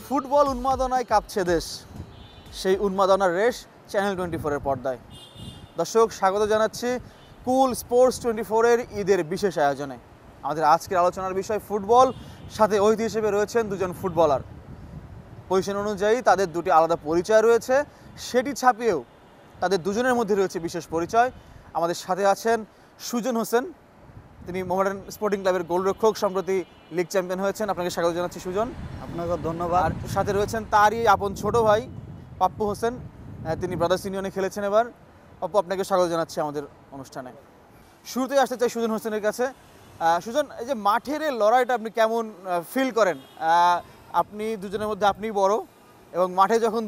Football উন্মাদনায় কাঁপছে দেশ, সেই উন্মাদনার রেশ চ্যানেল 24-এর পর্দায়। দর্শক, স্বাগত জানাচ্ছি কুল স্পোর্টস 24-এর ঈদের বিশেষ আয়োজনে। আমাদের আজকের আলোচনার বিষয় ফুটবল, সাথে অতিথি হিসেবে রয়েছেন দুজন ফুটবলার। পজিশন অনুযায়ী তাদের দুটি আলাদা পরিচয় রয়েছে, সেটি ছাপিয়েও তাদের দুজনের মধ্যে রয়েছে বিশেষ পরিচয়। আমাদের সাথে আছেন সুজন হোসেন, তিনি মোহামেডান স্পোর্টিং ক্লাবের গোলরক্ষক, সম্প্রতি লিগ চ্যাম্পিয়ন হয়েছেন। আপনাকে স্বাগত জানাচ্ছি সুজন। আপনাকে ধন্যবাদ। আর সাথে রয়েছেন তারই আপন ছোট ভাই পাপ্পু হোসেন, তিনি ব্রাদার্স ইউনিয়নে খেলেছেন এবার। পাপ্পু, আপনাকে স্বাগত জানাচ্ছি আমাদের অনুষ্ঠানে। শুরুতেই আসতে চাই সুজন হোসেনের কাছে। সুজন, এই যে মাঠের এই লড়াইটা আপনি কেমন ফিল করেন? আপনি দুজনের মধ্যে আপনি বড়, এবং মাঠে যখন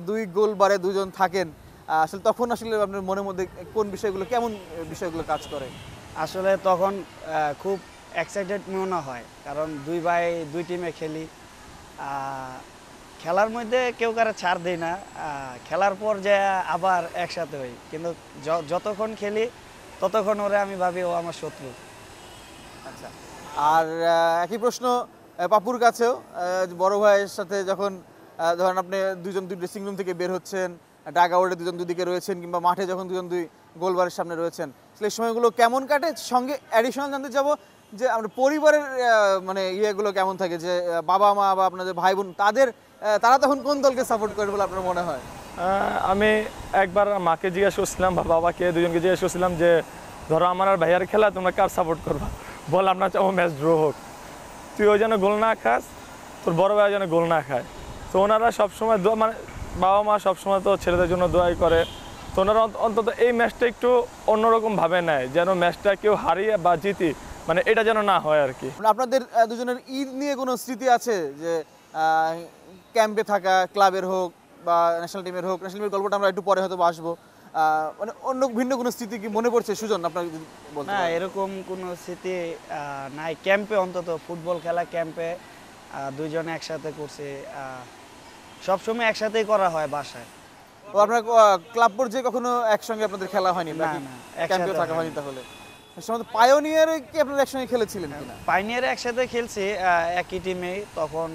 দুই গোল বারে দুজন থাকেন, আসলে তখন আসলে আপনার মনের মধ্যে কোন বিষয়গুলো, কেমন বিষয়গুলো কাজ করে? আসলে তখন খুব এক্সাইটেড মনে হয়, কারণ দুই ভাই দুই টিমে খেলি। খেলার মধ্যে কেউ কারো ছাড় দেয় না, খেলার পর যে আবার একসাথে হই, কিন্তু যতক্ষণ খেলি ততক্ষণ ওরে আমি ভাবি ও আমার শত্রু। আচ্ছা, আর একই প্রশ্ন পাপুর কাছেও। বড় ভাইয়ের সাথে যখন ধরেন আপনি দুজন দুই ড্রেসিং রুম থেকে বের হচ্ছেন, ডাগ আউটে দুজন দুদিকে রয়েছেন, কিংবা মাঠে যখন দুজন দুই গোলবারের সামনে রয়েছেন, সেই সময়গুলো কেমন কাটে? সঙ্গে অ্যাডিশনাল জানতে যাব যে আমরা পরিবারের মানে ইয়েগুলো কেমন থাকে, যে বাবা মা বা আপনাদের ভাই বোন তারা তখন কোন দলকে সাপোর্ট করে বলে আপনার মনে হয়? আমি একবার মাকে জিজ্ঞাসা করছিলাম বা বাবাকে, দুজনকে জিজ্ঞাসা করছিলাম যে ধরো আমার আর ভাইয়ার খেলা, তোমরা কার সাপোর্ট করবা? বল আমরা চাবো ম্যাচ ড্র হোক, তুই ওই যেন গোল না খাস, তোর বড় ভাই যেন গোল না খায়। তো ওনারা সবসময় মানে বাবা মা সবসময় তো ছেলেদের জন্য দোয়াই করে। তো ওনারা অন্তত এই ম্যাচটা একটু অন্যরকম ভাবে নেয়, যেন ম্যাচটা কেউ হারিয়ে বা জিতি, মানে এটা যেন না হয় আর কি। আপনাদের দুজনের ঈদ নিয়ে কোনো স্মৃতি আছে, যে ক্যাম্পে থাকা, ক্লাবের হোক বা ন্যাশনাল টিমের হোক? ন্যাশনাল টিমের গল্পটা আমরা একটু পরে হয়তো আসবো। মানে অন্য ভিন্ন কোনো স্মৃতি কি মনে পড়ছে সুজন আপনার? না, এরকম কোনো স্মৃতি নাই। ক্যাম্পে অন্তত ফুটবল খেলা ক্যাম্পে দুইজনে একসাথে করছি, সবসময় একসাথেই করা হয় বাসায়। ও, আপনার ক্লাব পর্যায়ে কখনো একসঙ্গে আপনাদের খেলা হয়নি? না, ক্যাম্পে থাকা হয়নি। তাহলে পায়োনিয়ারে কি আপনারা একসঙ্গে খেলেছিলেন কিনা? পাইনিয়ারে একসাথে খেলছি একই টিমে, তখন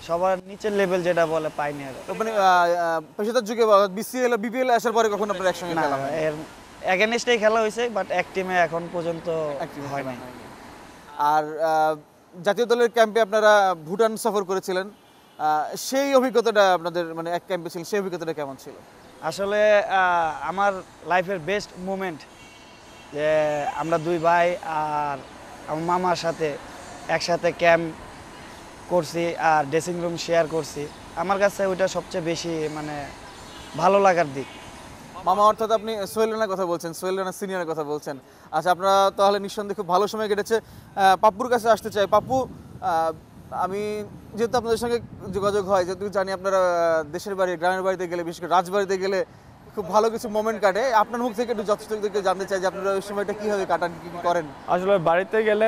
সবার নিচের লেভেল যেটা বলে পাইনিয়ার। মানে পেশাদার যুগে বিসিএল বিপিএল আসার পরে কখনো আপনারা একসঙ্গে খেলা হয়? এর এগেনস্টেই খেলা হয়েছে, বাট এক টিমে এখন পর্যন্ত হয় নাই। আর জাতীয় দলের ক্যাম্পে আপনারা ভুটান সফর করেছিলেন, সেই অভিজ্ঞতাটা আপনাদের, মানে এক ক্যাম্পে ছিল, সেই অভিজ্ঞতাটা কেমন ছিল? আসলে আমার লাইফের বেস্ট মোমেন্ট, যে আমরা দুই ভাই আর আমার মামার সাথে একসাথে ক্যাম্প করছি আর ড্রেসিং রুম শেয়ার করছি। আমার কাছে ওইটা সবচেয়ে বেশি মানে ভালো লাগার দিক। মামা অর্থাৎ আপনি সোহেল রানার কথা বলছেন, সোহেল রানা সিনিয়রের কথা বলছেন। আচ্ছা, আপনারা তাহলে নিঃসন্দেহে খুব ভালো সময় কেটেছে। পাপ্পুর কাছে আসতে চাই। পাপ্পু, আমি যেহেতু আপনাদের সঙ্গে যোগাযোগ হয়, যেহেতু জানি আপনারা দেশের বাড়ি, গ্রামের বাড়িতে গেলে, বিশেষ করে রাজবাড়িতে গেলে খুব ভালো কিছু মোমেন্ট কাটে। আপনার মুখ থেকে একটু যথেষ্ট জানতে চাই যে আপনারা ওই সময়টা কীভাবে কাটান, কী কী করেন? আসলে বাড়িতে গেলে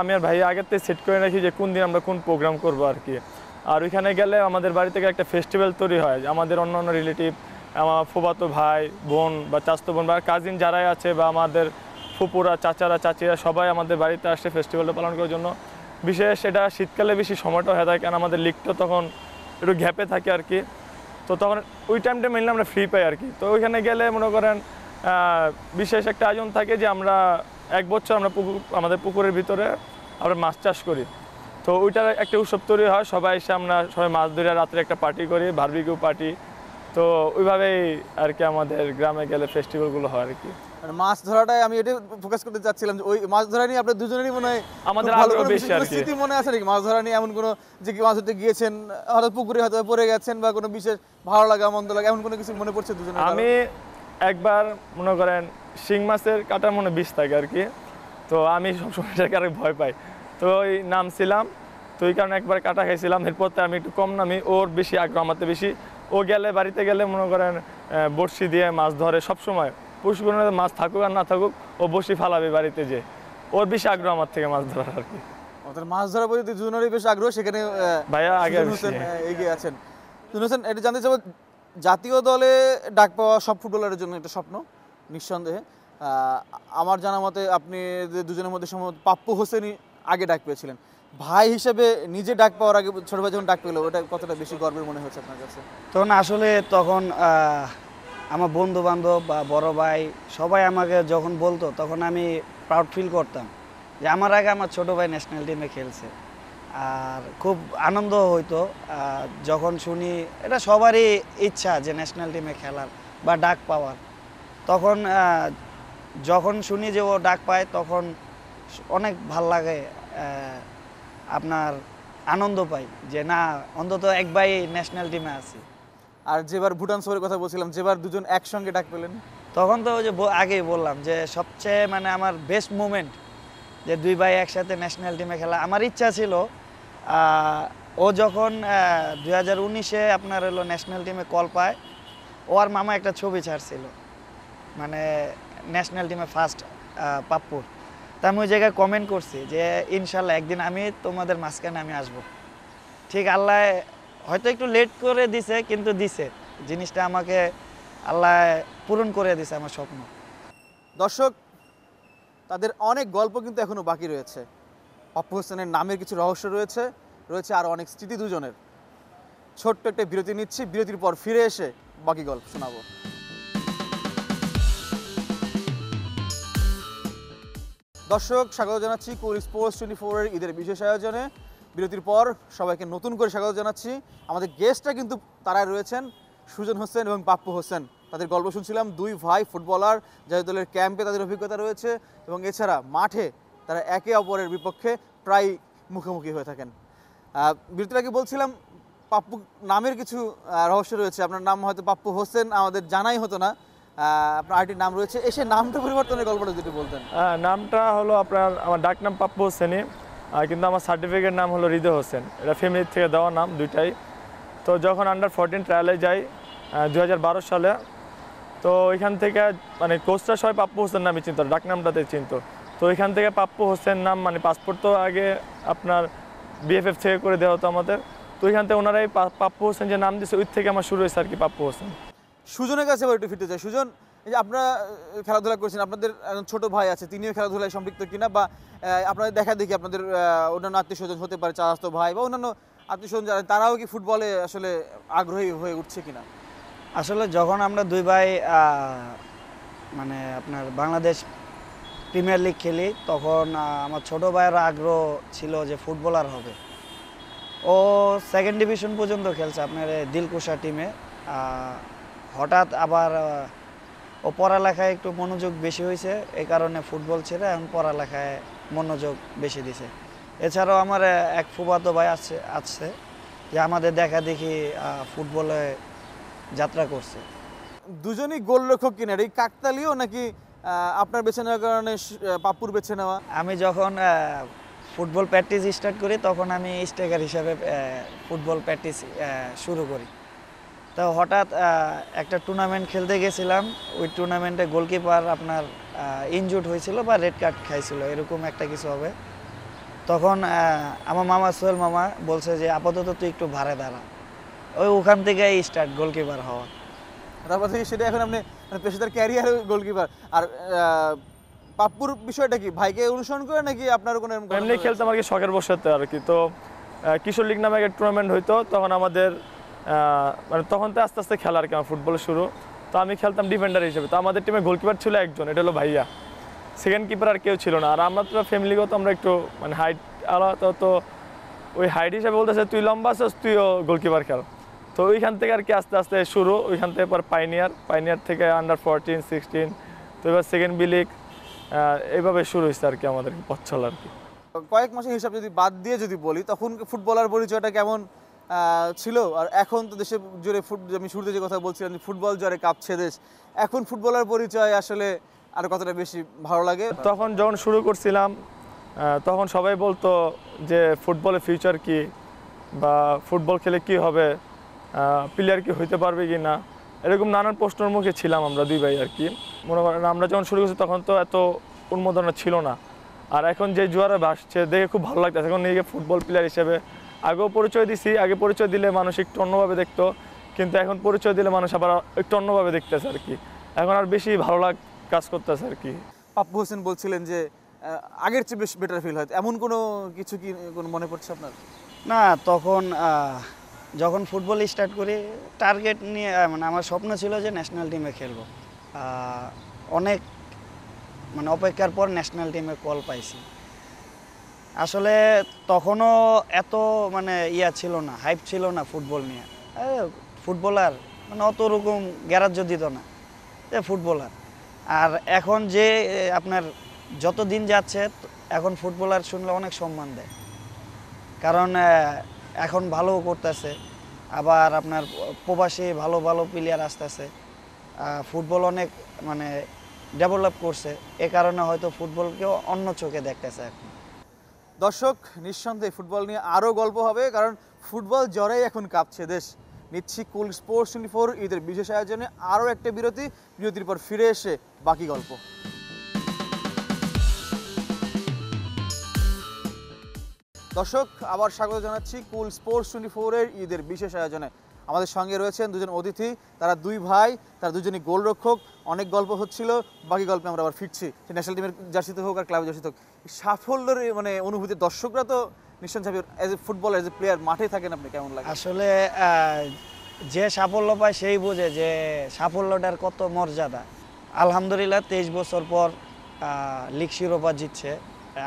আমি আর ভাই আগের থেকে সেট করে রাখি যে কোন দিন আমরা কোন প্রোগ্রাম করবো আর কি। আর ওইখানে গেলে আমাদের বাড়ি থেকে একটা ফেস্টিভ্যাল তৈরি হয়, আমাদের অন্য অন্য রিলেটিভ, আমার ফুফাতো ভাই বোন বা চাচাতো বোন বা কাজিন যারাই আছে, বা আমাদের ফুপুরা, চাচারা, চাচিরা সবাই আমাদের বাড়িতে আসে ফেস্টিভ্যালটা পালন করার জন্য। বিশেষ এটা শীতকালে বেশি সময়টা হয়ে থাকে, কারণ আমাদের লিগটা তখন একটু গ্যাপে থাকে আর কি। তো তখন ওই টাইমটা মেনলি আমরা ফ্রি পাই আর কি। তো ওইখানে গেলে মনে করেন বিশেষ একটা আয়োজন থাকে যে আমরা এক বছর আমরা আমাদের পুকুরের ভিতরে আমরা মাছ চাষ করি। তো ওইটার একটা উৎসব তৈরি হয়, সবাই এসে আমরা সবাই মাছ ধরে রাত্রে একটা পার্টি করি, বারবিকিউ পার্টি। তো ওইভাবেই আর কি আমাদের গ্রামে গেলে ফেস্টিভ্যালগুলো হয় আর কি। মাছ ধরাটাই আমি এটা ফোকাস করতে চাচ্ছিলাম, যে ওই মাছ ধরা নিয়ে আপনাদের দুজনেরই মনে হয় আমাদের ভালো আগ্রহ কোনো বেশি আর কি। স্মৃতি মনে আছে নাকি মাছ ধরা নিয়ে? এমন কোনো যে কি মাছ ধরতে গিয়েছেন, হয়তো পুকুরে হয়তো পড়ে গেছেন, বা কোনো বিশেষ ভালো লাগা মন্দ লাগা, এমন কোনো কিছু মনে পড়ছে দুজনের? আমি একবার মনে করেন শিং মাছের কাটার মনে বিষ থাকে আর কি। তো আমি সবসময় এটাকে আরেক ভয় পাই, তো ওই নামছিলাম, তো ওই কারণে একবার কাটা খাইছিলাম। এরপর আমি একটু কম নামি, ওর বেশি আগ্রহ, আমাদের বেশি। ও গেলে বাড়িতে গেলে মনে করেন বড়শি দিয়ে মাছ ধরে সবসময়, পুষ্করণে মাছ থাকুক আর না থাকুক, ও বড়শি ফালাবে বাড়িতে, যে ওর বেশি আগ্রহ আমার থেকে মাছ ধরার আর কি। মাছ ধরার প্রতি দুজনেরই বেশ আগ্রহ, সেখানে ভাইয়া আগে এগিয়ে আছেন। হোসেন, এটা জানতে চাবো, জাতীয় দলে ডাক পাওয়া সব ফুটবলারের জন্য একটা স্বপ্ন নিঃসন্দেহে। আমার জানা মতে আপনি দুজনের মধ্যে সম্ভবত পাপ্পু হোসেনই আগে ডাক পেয়েছিলেন। ভাই হিসেবে নিজে ডাক পাওয়ার আগে ছোট ভাই যখন ডাক পেলো, ওটা কতটা বেশি গর্বের মনে হচ্ছে আপনার কাছে? তখন আমার বন্ধু বান্ধব বা বড় ভাই সবাই আমাকে যখন বলতো, তখন আমি প্রাউড ফিল করতাম যে আমার আগে আমার ছোট ভাই ন্যাশনাল টিমে খেলছে। আর খুব আনন্দ হইতো যখন শুনি, এটা সবারই ইচ্ছা যে ন্যাশনাল টিমে খেলার বা ডাক পাওয়ার। তখন যখন শুনি যে ও ডাক পায়, তখন অনেক ভাল লাগে, আপনার আনন্দ পাই যে না, অন্তত এক ভাই ন্যাশনাল টিমে আছি। আর যেবার ভুটান সফরের কথা বলছিলাম, যেবার দুজন একসঙ্গে ডাক পেলেন, তখন তো ওই যে আগেই বললাম যে সবচেয়ে মানে আমার বেস্ট মুমেন্ট, যে দুই ভাই একসাথে ন্যাশনাল টিমে খেলা। আমার ইচ্ছা ছিল ও যখন 2019-এ আপনার হলো ন্যাশনাল টিমে কল পায়, ও আর মামা একটা ছবি ছাড়ছিল, মানে ন্যাশনাল টিমে ফার্স্ট পাপ্পুর। তা আমি ওই জায়গায় কমেন্ট করছি যে ইনশাল্লাহ একদিন আমি তোমাদের মাঝখানে আমি আসবো। ঠিক আল্লাহ হয়তো একটু লেট করে দিছে, কিন্তু দিছে জিনিসটা, আমাকে আল্লাহ পূরণ করে দিছে আমার স্বপ্ন। দর্শক, তাদের অনেক গল্প কিন্তু এখনো বাকি রয়েছে। পাপ্পু হোসেনের নামের কিছু রহস্য রয়েছে, রয়েছে আর অনেক স্মৃতি দুজনের। ছোট্ট একটা বিরতি নিচ্ছি, বিরতির পর ফিরে এসে বাকি গল্প শোনাবো। দর্শক, স্বাগত জানাচ্ছি কুল স্পোর্টস 24-এর ঈদের বিশেষ আয়োজনে। বিরতির পর সবাইকে নতুন করে স্বাগত জানাচ্ছি। আমাদের গেস্টরা কিন্তু তারাই রয়েছেন, সুজন হোসেন এবং পাপ্পু হোসেন। তাদের গল্প শুনছিলাম, দুই ভাই ফুটবলার, জাতীয় দলের ক্যাম্পে তাদের অভিজ্ঞতা রয়েছে এবং এছাড়া মাঠে তারা একে অপরের বিপক্ষে প্রায় মুখোমুখি হয়ে থাকেন। বিরতির আগে বলছিলাম, পাপ্পু নামের কিছু রহস্য রয়েছে। আপনার নাম হয়তো পাপ্পু হোসেন, আমাদের জানাই হতো না। আপনার আরেকটি নাম রয়েছে, এসে নামটা পরিবর্তনের গল্পটা যদি বলতেন। নামটা হলো আপনার, আমার ডাক নাম পাপ্পু হোসেনই, কিন্তু আমার সার্টিফিকেট নাম হলো হৃদয় হোসেন। এটা ফ্যামিলির থেকে দেওয়া নাম দুইটাই। তো যখন আন্ডার 14 ট্রায়ালে যাই 2012 সালে, তো ওইখান থেকে মানে কোচটা সবাই পাপ্পু হোসেন নামই চিনত, ডাক নামটাতে চিনত। তো ওইখান থেকে পাপ্পু হোসেন নাম, মানে পাসপোর্ট তো আগে আপনার বিএফএফ থেকে করে দেওয়া হতো আমাদের, তো ওইখান থেকে ওনারাই পাপ্পু হোসেন যে নাম দিয়েছে, ওই থেকে আমার শুরু হয়েছে আর কি পাপ্পু হোসেন। সুজনের কাছে এবার একটু ফিরতে চাই। সুজন, এই যে আপনারা খেলাধুলা করছেন, আপনাদের একজন ছোট ভাই আছে, তিনিও খেলাধুলায় সম্পৃক্ত কিনা, বা আপনাদের দেখা দেখি আপনাদের অন্যান্য আত্মীয় স্বজন হতে পারে, চাচাতো ভাই বা অন্যান্য আত্মীয় স্বজন যারা, তারাও কি ফুটবলে আসলে আগ্রহী হয়ে উঠছে কিনা? আসলে যখন আমরা দুই ভাই মানে আপনার বাংলাদেশ প্রিমিয়ার লিগ খেলি, তখন আমার ছোট ভাইয়ের আগ্রহ ছিল যে ফুটবলার হবে। ও সেকেন্ড ডিভিশন পর্যন্ত খেলছে আপনার দিলকুশা টিমে। হঠাৎ আবার ও পড়ালেখায় একটু মনোযোগ বেশি হয়েছে, এই কারণে ফুটবল ছেড়ে এখন পড়ালেখায় মনোযোগ বেশি দিছে। এছাড়াও আমার এক ফুফাতো ভাই আছে যে আমাদের দেখা দেখি ফুটবলে যাত্রা করছে। দুজনই গোলরক্ষক কিনা, এই কাকতালীয় নাকি আপনার বেছে নেওয়ার কারণে পাপ্পুর বেছে নেওয়া? আমি যখন ফুটবল প্র্যাকটিস স্টার্ট করি, তখন আমি স্ট্রাইকার হিসাবে ফুটবল প্র্যাকটিস শুরু করি। তো হঠাৎ একটা টুর্নামেন্ট খেলতে গেছিলাম, ওই টুর্নামেন্টে গোলকিপার আপনার ইনজুর্ড হয়েছিল বা রেড কার্ড খাইছিল, এরকম একটা কিছু হবে। তখন আমার মামা সোহেল মামা বলছে যে আপাতত তুই একটু ভাড়ে দাঁড়া। ওখান থেকে স্টার্ট গোলকিপার হওয়া। তারপর থেকে সেটা এখন আপনি মানে পেশাদার ক্যারিয়ার গোলকিপার। আর পাপ্পুর বিষয়টা কি, ভাইকে অনুসরণ করে নাকি আপনার কোনো এমনি খেলতাম আর কি, শখের বসেতে আর কি। তো কিশোর লিগ নামে একটা টুর্নামেন্ট হইতো, তখন আমাদের মানে তখন তো আস্তে আস্তে খেলা আর কি আমার ফুটবল শুরু। তো আমি খেলতাম ডিফেন্ডার হিসেবে। তো আমাদের টিমে গোলকিপার ছিল একজন, এটা হলো ভাইয়া, সেকেন্ড কিপার আর কেউ ছিল না। আর আমরা তো ফ্যামিলিগত আমরা একটু মানে হাইট আলাদা, তো ওই হাইট হিসাবে বলতেছে তুই লম্বা আছিস, তুইও গোলকিপার খেল। তো ওইখান থেকে আর কি আস্তে আস্তে শুরু, ওইখান থেকে পর পাইনিয়ার থেকে আন্ডার 14, 16, তো এবার সেকেন্ড বি লিগ, এইভাবে শুরু হয়েছে আর কি আমাদের পথ চলা আর কি। কয়েক মাসের হিসাব যদি বাদ দিয়ে যদি বলি, তখন ফুটবলার পরিচয়টা কেমন ছিল? আর এখন তো দেশে জুড়ে আমি শুরুতে যে কথা বলছিলাম, ফুটবল জুড়ে কাঁপছে দেশ, এখন ফুটবলার পরিচয় আসলে আর কতটা বেশি ভালো লাগে? তখন যখন শুরু করছিলাম, তখন সবাই বলতো যে ফুটবলের ফিউচার কি, বা ফুটবল খেলে কি হবে, প্লেয়ার কি হইতে পারবে কি না, এরকম নানান প্রশ্নের মুখে ছিলাম আমরা দুই ভাই আর কি। মনে করেন আমরা যখন শুরু করছি তখন তো এত উন্মোদনা ছিল না। আর এখন যে জোয়ারে ভাসছে দেখে খুব ভালো লাগতেছে। এখন নিজেকে ফুটবল প্লেয়ার হিসেবে আগেও পরিচয় দিছি, আগে পরিচয় দিলে মানুষ একটু অন্যভাবে দেখতো, কিন্তু এখন পরিচয় দিলে মানুষ আবার একটু অন্যভাবে দেখতেছে আর কি। এখন আর বেশি ভালো কাজ করতেছে আর কি। পাপ্পু হোসেন বলছিলেন যে আগের চেয়ে বেশ বেটার ফিল হয়, এমন কোনো কিছু কি কোনো মনে পড়ছে আপনার? না তখন যখন ফুটবল স্টার্ট করি টার্গেট নিয়ে মানে আমার স্বপ্ন ছিল যে ন্যাশনাল টিমে খেলবো। অনেক মানে অপেক্ষার পর ন্যাশনাল টিমে কল পাইছি। আসলে তখনও এত মানে ছিল না, হাইপ ছিল না ফুটবল নিয়ে। ফুটবলার মানে অত রকম গ্যারাজ্য দিত না যে ফুটবলার। আর এখন যে আপনার যত দিন যাচ্ছে এখন ফুটবলার শুনলে অনেক সম্মান দেয়, কারণ এখন ভালো করতেছে। আবার আপনার প্রবাসী ভালো ভালো প্লেয়ার আসতেছে, ফুটবল অনেক মানে ডেভেলপ করছে, এ কারণে হয়তো ফুটবলকেও অন্য চোখে দেখতেছে এখন। দর্শক, নিঃসন্দেহে ফুটবল নিয়ে আরও গল্প হবে, কারণ ফুটবল জ্বরেই এখন কাঁপছে দেশ। নিচ্ছি কুল স্পোর্টস 24 ঈদের বিশেষ আয়োজনে আরও একটা বিরতির পর ফিরে এসে বাকি গল্প। দর্শক, আবার স্বাগত জানাচ্ছি কুল স্পোর্টস 24-এর ঈদের বিশেষ আয়োজনে। আমাদের সঙ্গে রয়েছেন দুজন অতিথি, তারা দুই ভাই, তারা দুজনই গোলরক্ষক। অনেক গল্প হচ্ছিল, বাকি গল্পে আমরা আবার ফিরছি। সে ন্যাশনাল টিমের জার্সিতে হোক আর ক্লাবের জার্সিতে হোক, সাফল্যের মানে অনুভূতি দর্শকরা তো নিঃসন্দেহে as a footballer, as a player মাঠে থাকেন, আপনি কেমন লাগে? আসলে যে সাফল্য পায় সেই বোঝে যে সাফল্যটার কত মর্যাদা। আলহামদুলিল্লাহ 23 বছর পর লিগ শিরোপা জিতছে,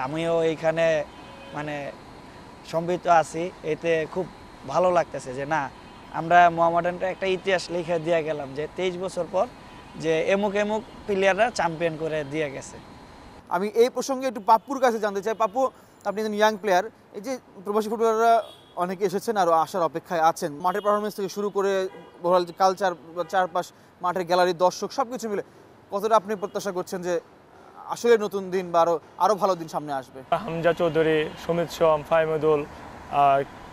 আমিও এইখানে মানে সম্পৃক্ত আছি। এতে খুব ভালো লাগতেছে যে না, আমরা মোহামেডানটা একটা ইতিহাস লিখে দিয়ে গেলাম যে 23 বছর পর যে এমুক এমুক প্লেয়াররা চ্যাম্পিয়ন করে দিয়ে গেছে। আমি এই প্রসঙ্গে একটু পাপ্পুর কাছে জানতে চাই। পাপ্পু, আপনি একজন ইয়াং প্লেয়ার, এই যে প্রবাসী ফুটবলাররা অনেকে এসেছেন আরও আসার অপেক্ষায় আছেন, মাঠের পারফরমেন্স থেকে শুরু করে ওভারঅল যে কালচার, চারপাশ, মাঠের গ্যালারি, দর্শক সব কিছু মিলে কতটা আপনি প্রত্যাশা করছেন যে আসলে নতুন দিন বা আরও ভালো দিন সামনে আসবে? হামজা চৌধুরী, সুমিত সোম, ফাহিমুদুল,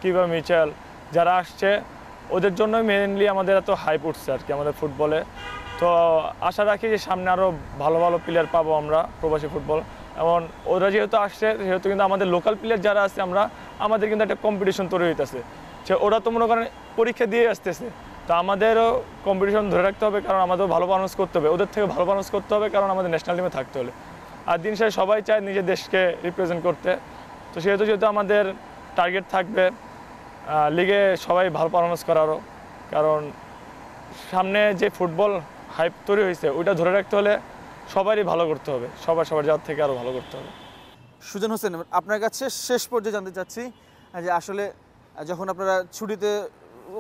কিবা মিচেল যারা আসছে, ওদের জন্য মেইনলি আমাদের এত হাইপ উঠছে আর কি আমাদের ফুটবলে। তো আশা রাখি যে সামনে আরও ভালো ভালো প্লেয়ার পাবো আমরা প্রবাসী ফুটবল। এবং ওরা যেহেতু আসছে সেহেতু কিন্তু আমাদের লোকাল প্লেয়ার যারা আছে আমাদের কিন্তু একটা কম্পিটিশন তৈরি হইতেছে, যে ওরা তো মনে করেন পরীক্ষা দিয়ে আসতেছে, তো আমাদেরও কম্পিটিশন ধরে রাখতে হবে, কারণ আমাদেরও ভালো পারফরমেন্স করতে হবে, ওদের থেকে ভালো পারফরমেন্স করতে হবে, কারণ আমাদের ন্যাশনাল টিমে থাকতে হলে। আর দিন শেষে সবাই চায় নিজের দেশকে রিপ্রেজেন্ট করতে, তো যেহেতু আমাদের টার্গেট থাকবে লিগে সবাই ভালো পারফরমেন্স করারও, কারণ সামনে যে ফুটবল হাইপ তৈরি হয়েছে ওইটা ধরে রাখতে হলে সবারই ভালো করতে হবে, সবার যাওয়ার থেকে আরও ভালো করতে হবে। সুজন হোসেন, আপনার কাছে শেষ পর্যায়ে জানতে চাচ্ছি যে আসলে যখন আপনারা ছুটিতে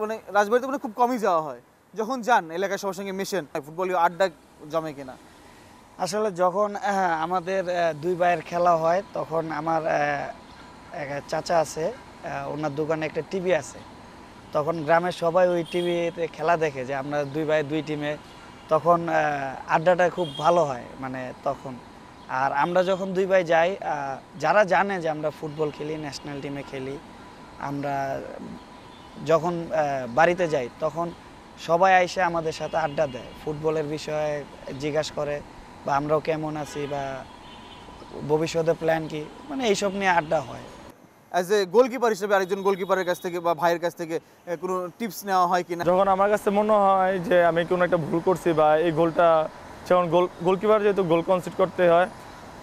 মানে রাজবাড়িতে মানে খুব কমই যাওয়া হয়, যখন যান এলাকায় সবার সঙ্গে মেশেন, ফুটবলীয় আড্ডা জমে কিনা? আসলে যখন আমাদের দুই ভাইয়ের খেলা হয় তখন আমার এক চাচা আছে, ওনার দোকানে একটা টিভি আছে, তখন গ্রামের সবাই ওই টিভিতে খেলা দেখে যে আমরা দুই ভাই দুই টিমে, তখন আড্ডাটা খুব ভালো হয় মানে তখন। আর আমরা যখন দুই ভাই যাই, যারা জানে যে আমরা ফুটবল খেলি, ন্যাশনাল টিমে খেলি, আমরা যখন বাড়িতে যাই তখন সবাই এসে আমাদের সাথে আড্ডা দেয়, ফুটবলের বিষয়ে জিজ্ঞাসা করে বা আমরাও কেমন আছি বা ভবিষ্যতে প্ল্যান কি, মানে এইসব নিয়ে আড্ডা হয়। অ্যাজ এ গোলকিপার হিসেবে আরেকজন গোলকিপারের কাছ থেকে বা ভাইয়ের কাছ থেকে কোনো টিপস নেওয়া হয় কিনা? যখন আমার কাছে মনে হয় যে আমি কোনো একটা ভুল করছি বা এই গোলটা, যেমন গোলকিপার যেহেতু গোল কনসিড করতে হয়,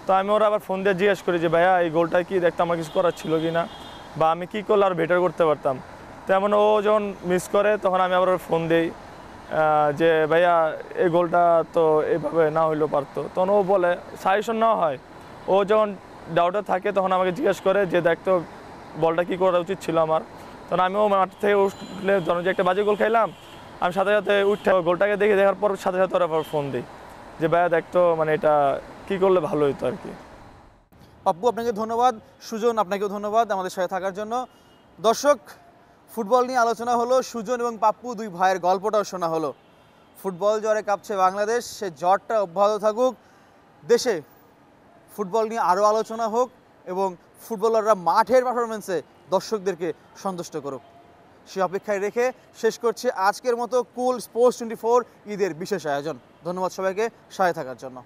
তো আমি ওরা আবার ফোন দিয়ে জিজ্ঞেস করি যে ভাইয়া এই গোলটা কি দেখতে আমার কিছু করার ছিল কি না, বা আমি কী করলে আর বেটার করতে পারতাম। তেমন ও যখন মিস করে তখন আমি আবার ফোন দিই যে ভাইয়া এই গোলটা তো এইভাবে না হইলেও পারতো, তখন ও বলে সাজেশন নেওয়া হয়। ও যখন ডাউটে থাকে তখন আমাকে জিজ্ঞেস করে যে দেখতো বলটা কী করা উচিত ছিল আমার, তখন আমিও মাঠ থেকে উঠলে ধরুন যে একটা বাজে গোল খাইলাম, আমি সাথে সাথে উঠে গোলটাকে দেখার পর সাথে ওরা আবার ফোন দিই যে ভাইয়া দেখতো মানে এটা কী করলে ভালো হতো আর কি। পাপ্পু, আপনাকে ধন্যবাদ। সুজন, আপনাকেও ধন্যবাদ আমাদের সাথে থাকার জন্য। দর্শক, ফুটবল নিয়ে আলোচনা হলো, সুজন এবং পাপ্পু দুই ভাইয়ের গল্পটাও শোনা হলো। ফুটবল জ্বরে কাঁপছে বাংলাদেশ, সে জ্বরটা অব্যাহত থাকুক, দেশে ফুটবল নিয়ে আরও আলোচনা হোক এবং ফুটবলাররা মাঠের পারফরমেন্সে দর্শকদেরকে সন্তুষ্ট করুক, সে অপেক্ষায় রেখে শেষ করছি আজকের মতো কুল স্পোর্টস 24 ঈদের বিশেষ আয়োজন। ধন্যবাদ সবাইকে সাথে থাকার জন্য।